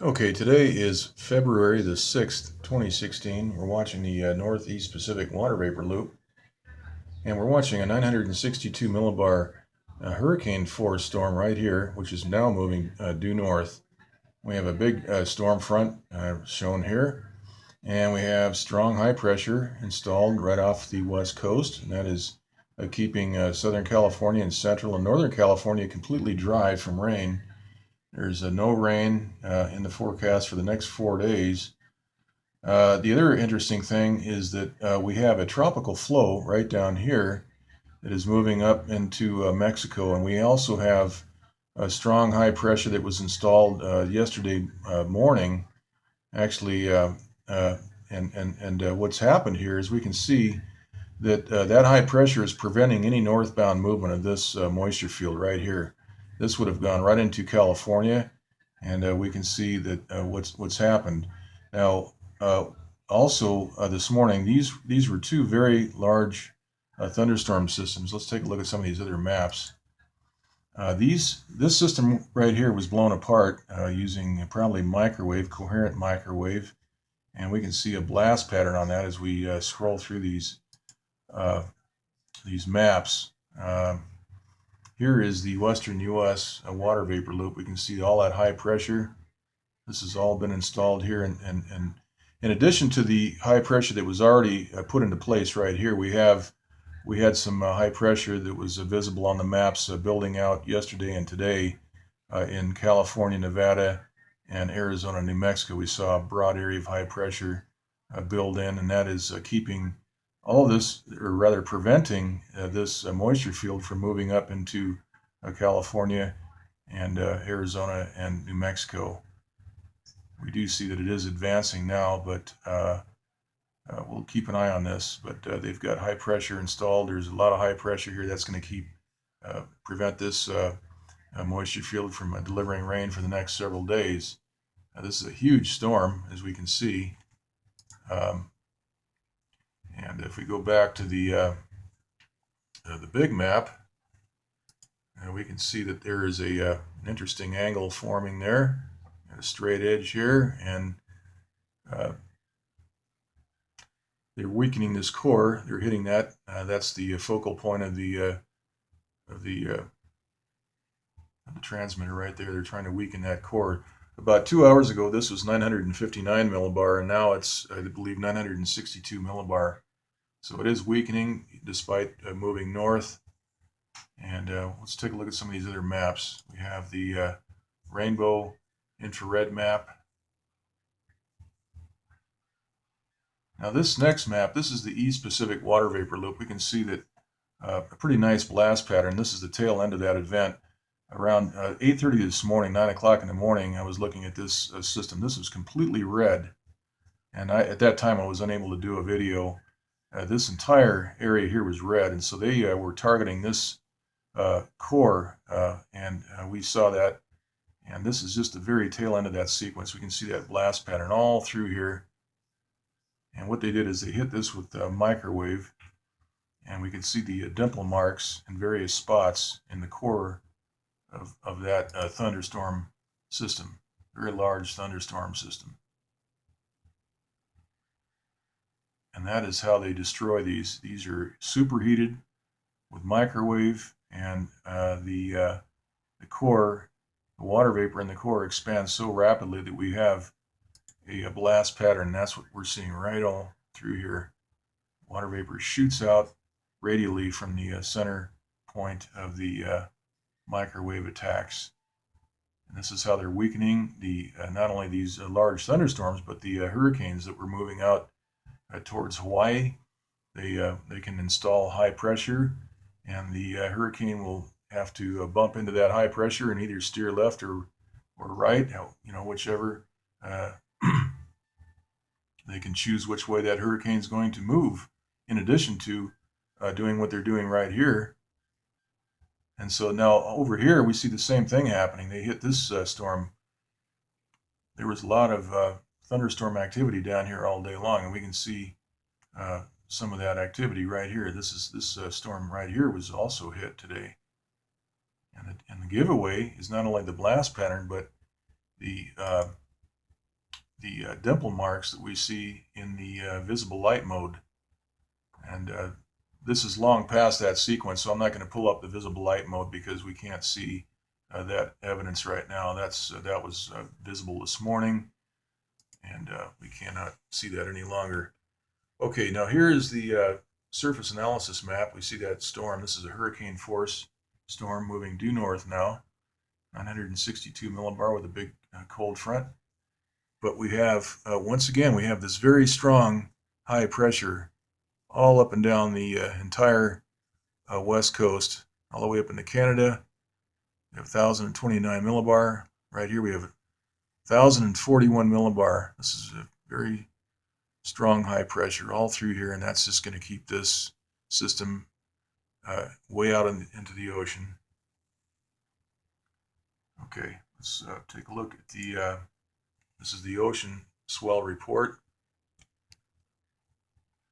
Okay, today is February the 6th, 2016. We're watching the Northeast Pacific water vapor loop, and we're watching a 962 millibar hurricane force storm right here, which is now moving due north. We have a big storm front shown here, and we have strong high pressure installed right off the west coast, and that is keeping Southern California and Central and Northern California completely dry from rain. There's no rain in the forecast for the next 4 days. The other interesting thing is that we have a tropical flow right down here that is moving up into Mexico, and we also have a strong high pressure that was installed yesterday morning. Actually, uh, and what's happened here is we can see that that high pressure is preventing any northbound movement of this moisture field right here. This would have gone right into California, and we can see that what's happened. Now, uh, also this morning, these were two very large thunderstorm systems. Let's take a look at some of these other maps. This system right here was blown apart using probably microwave, coherent microwave, and we can see a blast pattern on that as we scroll through uh, these maps. Here is the western U.S. Water vapor loop. We can see all that high pressure. This has all been installed here, and in addition to the high pressure that was already put into place right here, we had some high pressure that was visible on the maps building out yesterday and today in California, Nevada, and Arizona, New Mexico. We saw a broad area of high pressure build in, and that is keeping all this, or rather preventing this moisture field from moving up into California and Arizona and New Mexico. We do see that it is advancing now, but we'll keep an eye on this. But they've got high pressure installed. There's a lot of high pressure here. That's going to keep prevent this moisture field from delivering rain for the next several days. This is a huge storm, as we can see. Um, and if we go back to the big map, we can see that there is an interesting angle forming there, a straight edge here, and uh, they're weakening this core. They're hitting that. That's the focal point of of the uh, the transmitter right there. They're trying to weaken that core. About 2 hours ago, this was 959 millibar, and now it's, I believe, 962 millibar. So it is weakening despite moving north. And let's take a look at some of these other maps. We have the rainbow infrared map. Now this next map, this is the East Pacific water vapor loop. We can see that a pretty nice blast pattern. This is the tail end of that event. Around 8:30 this morning, 9 o'clock in the morning, I was looking at this system. This was completely red. And at that time, I was unable to do a video. This entire area here was red. And so they were targeting this core, and we saw that. And this is just the very tail end of that sequence. We can see that blast pattern all through here. And what they did is they hit this with a microwave, and we can see the dimple marks in various spots in the core of that thunderstorm system, very large thunderstorm system. And that is how they destroy these. These are superheated with microwave, and the core, the water vapor in the core expands so rapidly that we have a blast pattern. That's what we're seeing right all through here. Water vapor shoots out radially from the center point of the microwave attacks. And this is how they're weakening the not only these large thunderstorms, but the hurricanes that were moving out towards Hawaii. They can install high pressure, and the hurricane will have to bump into that high pressure and either steer left or right, whichever. They can choose which way that hurricane is going to move, in addition to doing what they're doing right here. And so now over here, we see the same thing happening. They hit this storm. There was a lot of thunderstorm activity down here all day long, and we can see some of that activity right here. This storm right here was also hit today. And the giveaway is not only the blast pattern, but the dimple marks that we see in the visible light mode. And this is long past that sequence, so I'm not going to pull up the visible light mode because we can't see that evidence right now. That was visible this morning, and we cannot see that any longer. Okay, now here is the surface analysis map. We see that storm. This is a hurricane force storm moving due north now, 962 millibar with a big cold front. But we have, once again, we have this very strong high pressure all up and down the entire west coast, all the way up into Canada. We have 1,029 millibar. Right here we have 1,041 millibar. This is a very strong high pressure all through here, and that's just going to keep this system way out into the ocean. Okay, let's take a look at the, this is the ocean swell report.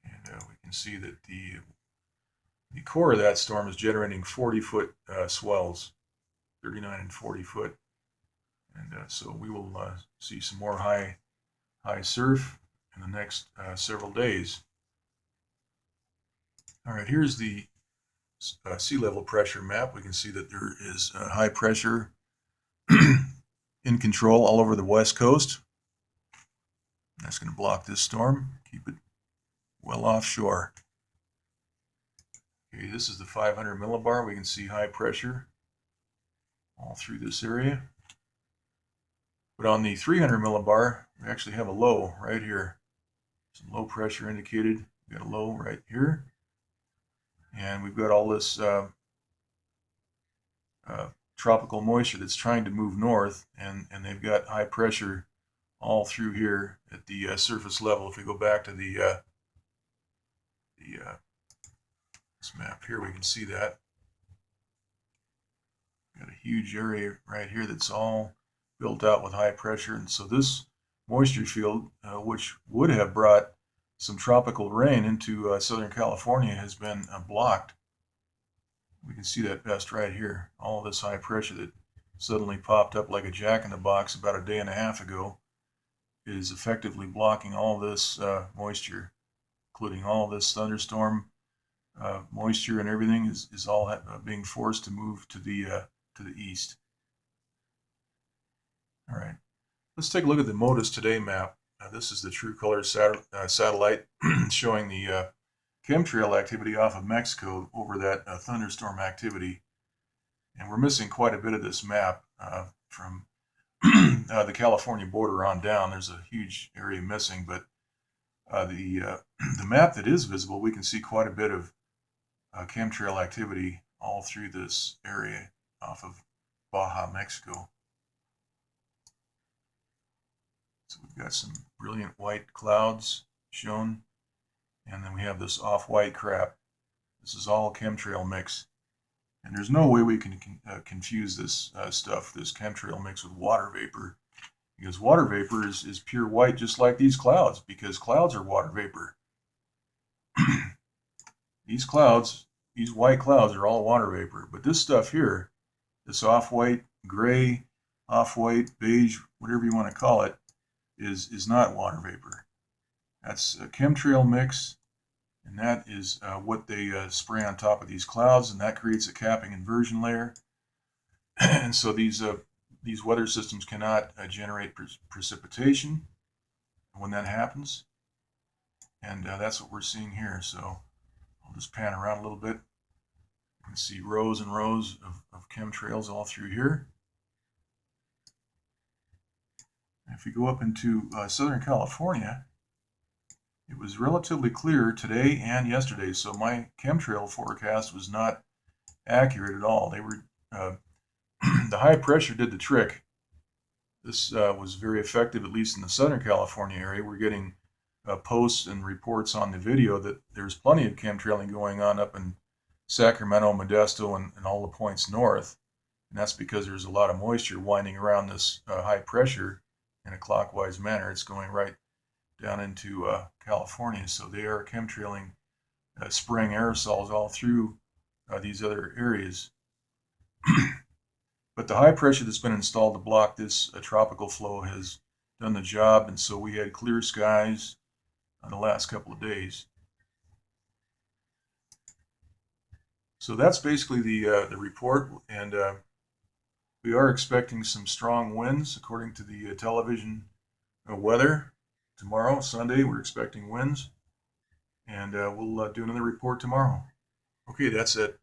And we can see that the core of that storm is generating 40-foot swells, 39 and 40 foot. And so we will see some more high surf in the next several days. All right, here's the sea level pressure map. We can see that there is high pressure in control all over the west coast. That's going to block this storm, keep it well offshore. Okay, this is the 500 millibar. We can see high pressure all through this area. But on the 300 millibar, we actually have a low right here. Some low pressure indicated. We've got a low right here. And we've got all this tropical moisture that's trying to move north, and they've got high pressure all through here at the surface level. If we go back to this map here, we can see that. We've got a huge area right here that's all built out with high pressure, and so this moisture field, which would have brought some tropical rain into Southern California, has been blocked. We can see that best right here. All of this high pressure that suddenly popped up like a jack-in-the-box about a day and a half ago is effectively blocking all this moisture, including all this thunderstorm moisture, and everything is all being forced to move to the east. All right, let's take a look at the MODOS Today map. This is the True Color satellite showing the chemtrail activity off of Mexico over that thunderstorm activity. And we're missing quite a bit of this map from the California border on down. There's a huge area missing, but the map that is visible, we can see quite a bit of chemtrail activity all through this area off of Baja, Mexico. So we've got some brilliant white clouds shown, and then we have this off-white crap. This is all chemtrail mix, and there's no way we can confuse this stuff, this chemtrail mix, with water vapor, because water vapor is pure white, just like these clouds, because clouds are water vapor. These clouds, these white clouds, are all water vapor, but this stuff here, this off-white, gray, off-white, beige, whatever you want to call it, is not water vapor. That's a chemtrail mix, and that is what they spray on top of these clouds, and that creates a capping inversion layer. And so these weather systems cannot generate precipitation when that happens, and that's what we're seeing here. So I'll just pan around a little bit. You can see rows and rows of chemtrails all through here. If we go up into Southern California, it was relatively clear today and yesterday, so my chemtrail forecast was not accurate at all. They were the high pressure did the trick. This was very effective, at least in the Southern California area. We're getting posts and reports on the video that there's plenty of chemtrailing going on up in Sacramento, Modesto, and all the points north, and that's because there's a lot of moisture winding around this high pressure in a clockwise manner. It's going right down into California, so they are chemtrailing, spraying aerosols all through these other areas. But the high pressure that's been installed to block this tropical flow has done the job, and so we had clear skies on the last couple of days. So that's basically the report, and we are expecting some strong winds according to the television weather. Tomorrow, Sunday, we're expecting winds, and we'll do another report tomorrow. Okay, that's it.